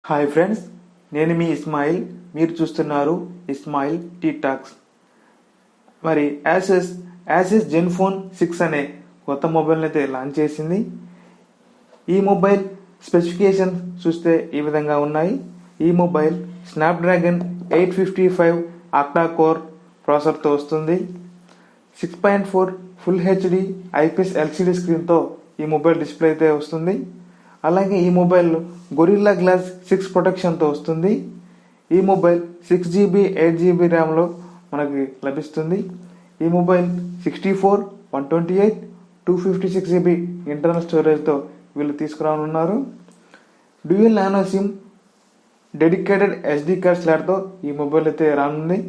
Hi friends, నేను మీ ఇస్మాయిల్. మీరు చూస్తున్నారు ఇస్మాయిల్ టీ టాక్స్. మరి యాసెస్ జెన్ఫోన్ 6 అనే కొత్త మొబైల్ని అయితే లాంచ్ చేసింది. ఈ మొబైల్ స్పెసిఫికేషన్ చూస్తే ఈ విధంగా ఉన్నాయి. ఈ మొబైల్ స్నాప్డ్రాగన్ 855 ఆక్టా కోర్ ప్రాసెసర్తో వస్తుంది. 6.4 ఫుల్ హెచ్డి ఐపీఎస్ ఎల్సిడి స్క్రీన్తో ఈ మొబైల్ డిస్ప్లే అయితే వస్తుంది. అలాగే ఈ మొబైల్ గొరిల్లా గ్లాస్ 6 ప్రొటెక్షన్తో వస్తుంది. ఈ మొబైల్ 6GB 8GB ర్యామ్లో మనకి లభిస్తుంది. ఈ మొబైల్ 64, 128, 256GB ఇంటర్నల్ స్టోరేజ్తో వీళ్ళు తీసుకురానున్నారు. Dual nano SIM dedicated SD card స్లాట్తో ఈ మొబైల్ అయితే రానుంది.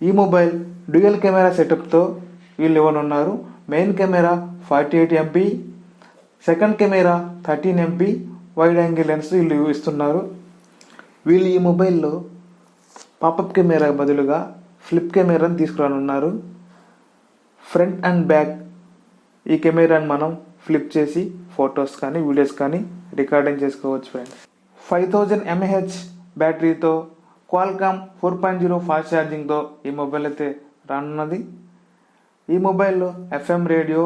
ఈ మొబైల్ డ్యూయల్ కెమెరా సెటప్తో వీళ్ళు ఇవ్వనున్నారు. Main camera 48MP, second camera 13MP wide angle lens వీళ్ళు ఇస్తున్నారు. వీళ్ళు ఈ మొబైల్లో పాపప్ కెమెరా బదులుగా ఫ్లిప్ కెమెరాని తీసుకురానున్నారు. ఫ్రంట్ అండ్ బ్యాక్ ఈ కెమెరాని మనం ఫ్లిప్ చేసి ఫొటోస్ కానీ వీడియోస్ కానీ రికార్డింగ్ చేసుకోవచ్చు ఫ్రెండ్స్. 5000 mAh బ్యాటరీతో క్వాల్కామ్ 4.0 ఫాస్ట్ ఛార్జింగ్తో ఈ మొబైల్ అయితే రానున్నది. ఈ మొబైల్లో FM రేడియో,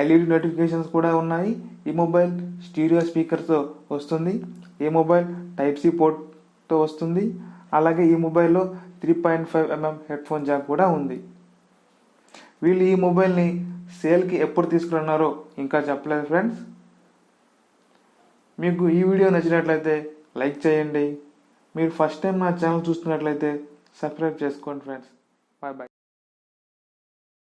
LED నోటిఫికేషన్స్ కూడా ఉన్నాయి. ఈ మొబైల్ స్టీరియో స్పీకర్తో వస్తుంది. ఈ మొబైల్ Type-C పోర్ట్తో వస్తుంది. అలాగే ఈ మొబైల్లో 3.5mm హెడ్ ఫోన్ జాక్ కూడా ఉంది. వీళ్ళు ఈ మొబైల్ని సేల్కి ఎప్పుడు తీసుకున్నారో ఇంకా చెప్పలేదు ఫ్రెండ్స్. మీకు ఈ వీడియో నచ్చినట్లయితే లైక్ చేయండి. మీరు ఫస్ట్ టైం నా ఛానల్ చూస్తున్నట్లయితే సబ్స్క్రైబ్ చేసుకోండి ఫ్రెండ్స్. Bye bye.